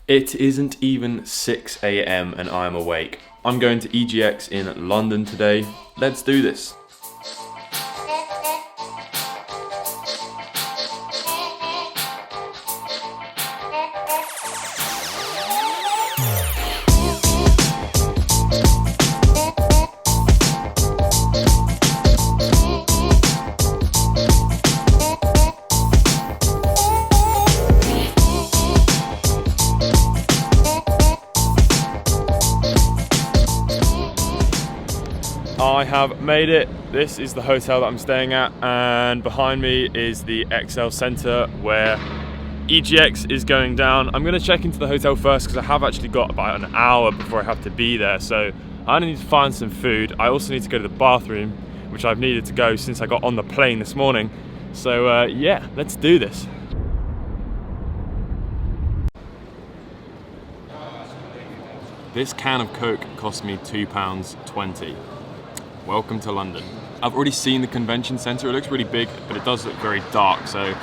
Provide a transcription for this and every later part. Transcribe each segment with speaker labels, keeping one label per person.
Speaker 1: It isn't even 6 AM and I am awake. I'm going to EGX in London today. Let's do this. I have made it. This is the hotel that I'm staying at, and behind me is the XL Centre where EGX is going down. I'm going to check into the hotel first because I have actually got about an hour before I have to be there, so I need to find some food. I also need to go to the bathroom, which I've needed to go since I got on the plane this morning. So yeah, let's do this. This can of Coke cost me £2.20. Welcome to London. I've already seen the convention centre. It looks really big, but it does look very dark, so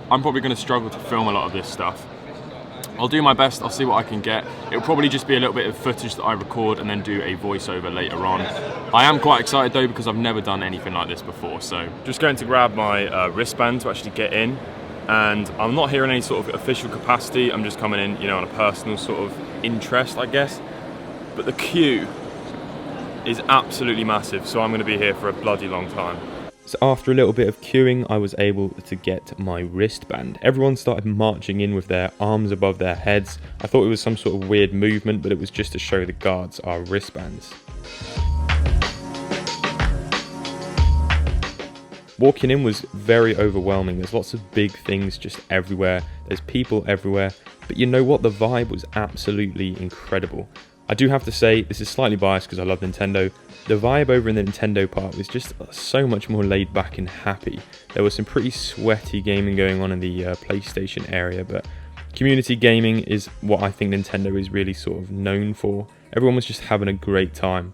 Speaker 1: I'm probably going to struggle to film a lot of this stuff. I'll do my best, I'll see what I can get. It'll probably just be a little bit of footage that I record and then do a voiceover later on. I am quite excited though because I've never done anything like this before, so just going to grab my wristband to actually get in. And I'm not here in any sort of official capacity, I'm just coming in, you know, on a personal sort of interest, I guess. But the queue is absolutely massive, so I'm going to be here for a bloody long time. So after a little bit of queuing, I was able to get my wristband. Everyone started marching in with their arms above their heads. I thought it was some sort of weird movement, but it was just to show the guards our wristbands. Walking in was very overwhelming. There's lots of big things just everywhere. There's people everywhere. But you know what? The vibe was absolutely incredible. I do have to say, this is slightly biased because I love Nintendo. The vibe over in the Nintendo part was just so much more laid back and happy. There was some pretty sweaty gaming going on in the PlayStation area, but community gaming is what I think Nintendo is really sort of known for. Everyone was just having a great time.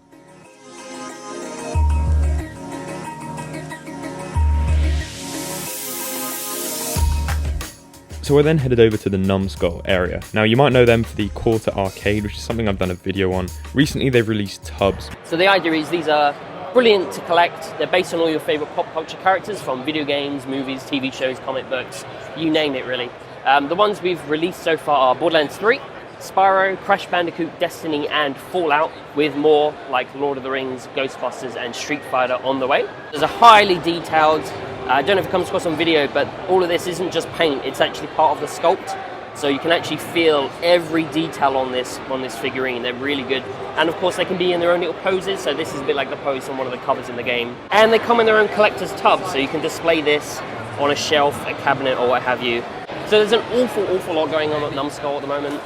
Speaker 1: So I then headed over to the Numskull area. Now you might know them for the Quarter Arcade, which is something I've done a video on. Recently they've released tubs.
Speaker 2: So the idea is these are brilliant to collect. They're based on all your favourite pop culture characters from video games, movies, TV shows, comic books, you name it really. The ones we've released so far are Borderlands 3, Spyro, Crash Bandicoot, Destiny and Fallout, with more like Lord of the Rings, Ghostbusters and Street Fighter on the way. There's a highly detailed, I don't know if it comes across on video, but all of this isn't just paint, it's actually part of the sculpt. So you can actually feel every detail on this figurine. They're really good. And of course they can be in their own little poses, so this is a bit like the pose on one of the covers in the game. And they come in their own collector's tub, so you can display this on a shelf, a cabinet or what have you. So there's an awful lot going on at Numskull at the moment.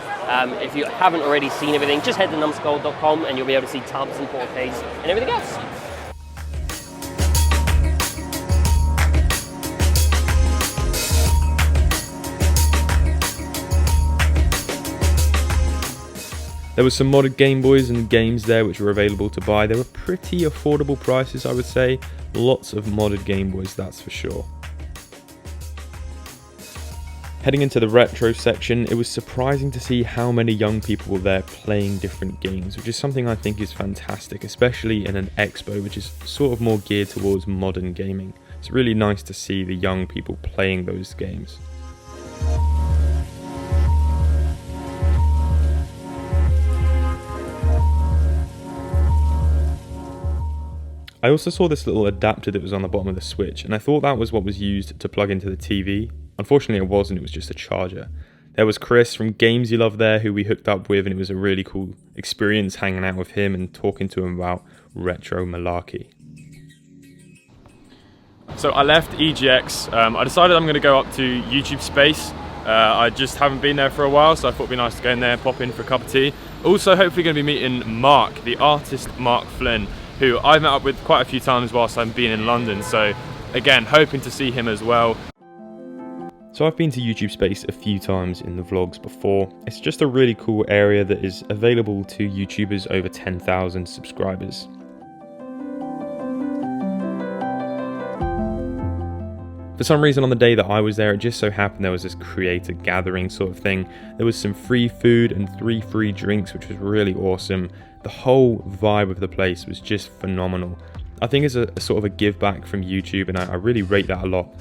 Speaker 2: If you haven't already seen everything, just head to numskull.com and you'll be able to see tubs and 4Ks and everything else.
Speaker 1: There were some modded Game Boys and games there which were available to buy. They were pretty affordable prices, I would say. Lots of modded Game Boys, that's for sure. Heading into the retro section, it was surprising to see how many young people were there playing different games, which is something I think is fantastic, especially in an expo which is sort of more geared towards modern gaming. It's really nice to see the young people playing those games. I also saw this little adapter that was on the bottom of the Switch, and I thought that was what was used to plug into the TV. Unfortunately it wasn't, it was just a charger. There was Chris from Games You Love there who we hooked up with, and it was a really cool experience hanging out with him and talking to him about retro malarkey. So I left EGX, I decided I'm going to go up to YouTube Space. I just haven't been there for a while, so I thought it'd be nice to go in there, pop in for a cup of tea. Also hopefully going to be meeting Mark, the artist Mark Flynn, who I've met up with quite a few times whilst I've been in London, so again, hoping to see him as well. So I've been to YouTube Space a few times in the vlogs before. It's just a really cool area that is available to YouTubers over 10,000 subscribers. For some reason on the day that I was there, it just so happened there was this creator gathering sort of thing. There was some free food and 3 free drinks, which was really awesome. The whole vibe of the place was just phenomenal. I think it's a sort of a give back from YouTube, and I really rate that a lot.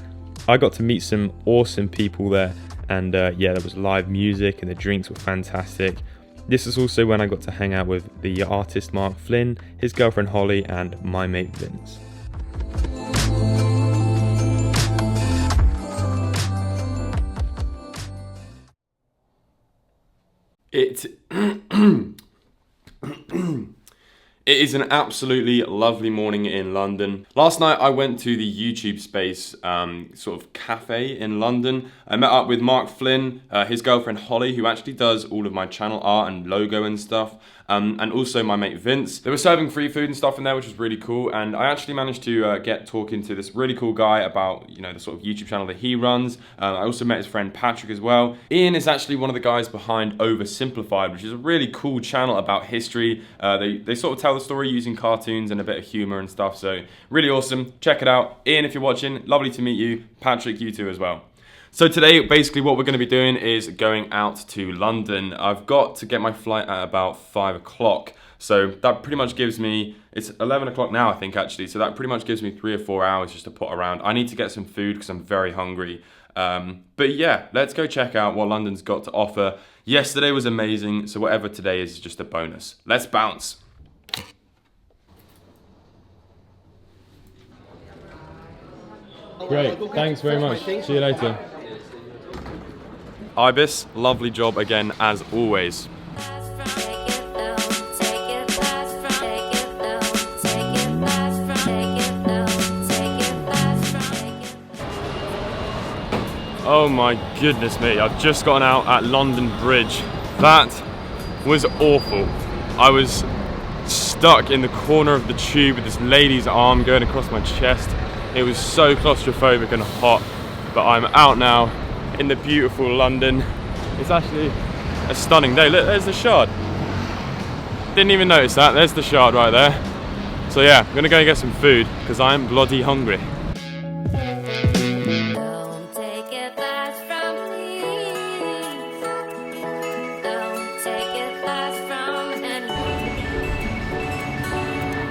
Speaker 1: I got to meet some awesome people there, and yeah, there was live music and the drinks were fantastic. This is also when I got to hang out with the artist Mark Flynn, his girlfriend Holly, and my mate Vince. It is an absolutely lovely morning in London. Last night I went to the YouTube Space sort of cafe in London. I met up with Mark Flynn, his girlfriend Holly, who actually does all of my channel art and logo and stuff, and also my mate Vince. They were serving free food and stuff in there, which was really cool, and I actually managed to get talking to this really cool guy about, you know, the sort of YouTube channel that he runs. I also met his friend Patrick as well. Ian is actually one of the guys behind Oversimplified, which is a really cool channel about history. They sort of tell the story using cartoons and a bit of humor and stuff, so really awesome. Check it out. Ian, if you're watching, lovely to meet you. Patrick, you too as well. So today, basically what we're going to be doing is going out to London. I've got to get my flight at about 5 o'clock. So that pretty much gives me, it's 11 o'clock now I think actually, so that pretty much gives me 3 or 4 hours just to put around. I need to get some food because I'm very hungry. But yeah, let's go check out what London's got to offer. Yesterday was amazing, so whatever today is just a bonus. Let's bounce.
Speaker 3: Great, thanks very much. See you later.
Speaker 1: Ibis, lovely job again as always. Oh my goodness me, I've just gotten out at London Bridge. That was awful. I was stuck in the corner of the tube with this lady's arm going across my chest. It was so claustrophobic and hot, but I'm out now in the beautiful London. It's actually a stunning day. Look, there's the Shard. Didn't even notice that. There's the Shard right there. So yeah, I'm gonna go and get some food because I'm bloody hungry.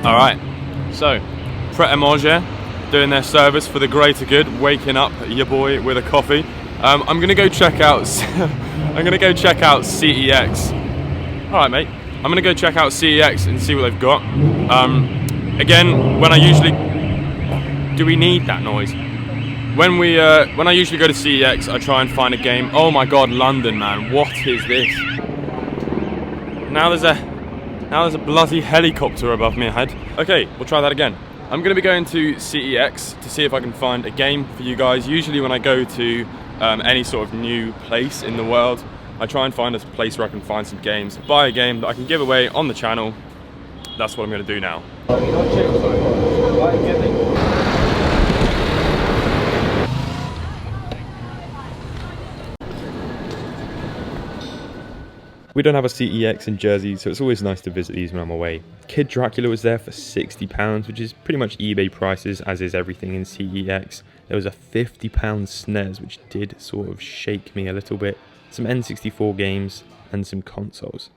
Speaker 1: All right, so Pret a Manger doing their service for the greater good, waking up your boy with a coffee. I'm gonna go check out. I'm gonna go check out CEX. All right, mate. I'm gonna go check out CEX and see what they've got. Again, when I usually do we need that noise? When I usually go to CEX, I try and find a game. Oh my God, London, man! What is this? Now there's a bloody helicopter above my head. Okay, we'll try that again. I'm going to be going to CEX to see if I can find a game for you guys. Usually when I go to any sort of new place in the world, I try and find a place where I can find some games, buy a game that I can give away on the channel. That's what I'm going to do now. We don't have a CEX in Jersey, so it's always nice to visit these when I'm away. Kid Dracula was there for £60, which is pretty much eBay prices, as is everything in CEX. There was a £50 SNES, which did sort of shake me a little bit. Some N64 games, and some consoles.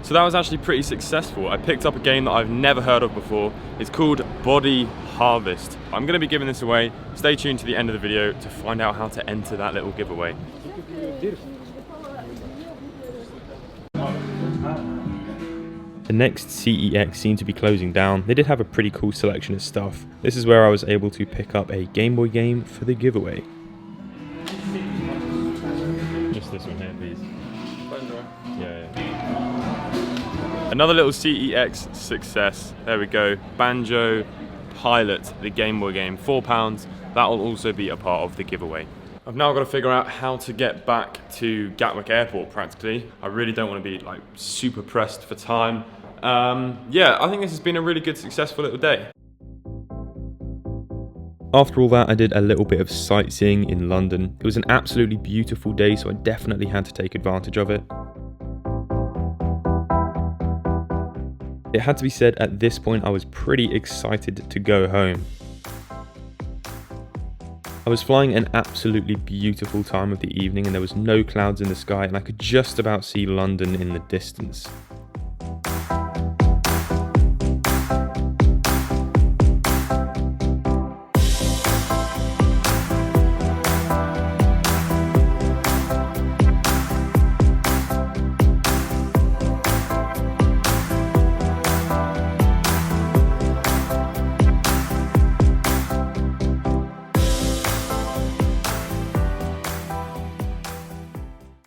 Speaker 1: So that was actually pretty successful. I picked up a game that I've never heard of before. It's called Body Harvest. I'm going to be giving this away. Stay tuned to the end of the video to find out how to enter that little giveaway. The next CEX seemed to be closing down. They did have a pretty cool selection of stuff. This is where I was able to pick up a Game Boy game for the giveaway. Just this one here, please. Yeah. Another little CEX success. There we go. Banjo Pilot, the Game Boy game, £4. That will also be a part of the giveaway. I've now got to figure out how to get back to Gatwick Airport practically. I really don't want to be like super pressed for time. Yeah, I think this has been a really good, successful little day. After all that, I did a little bit of sightseeing in London. It was an absolutely beautiful day, so I definitely had to take advantage of it. It had to be said, at this point I was pretty excited to go home.
Speaker 3: I was flying an absolutely beautiful time of the evening and there was no clouds in the sky and I could just about see London in the distance.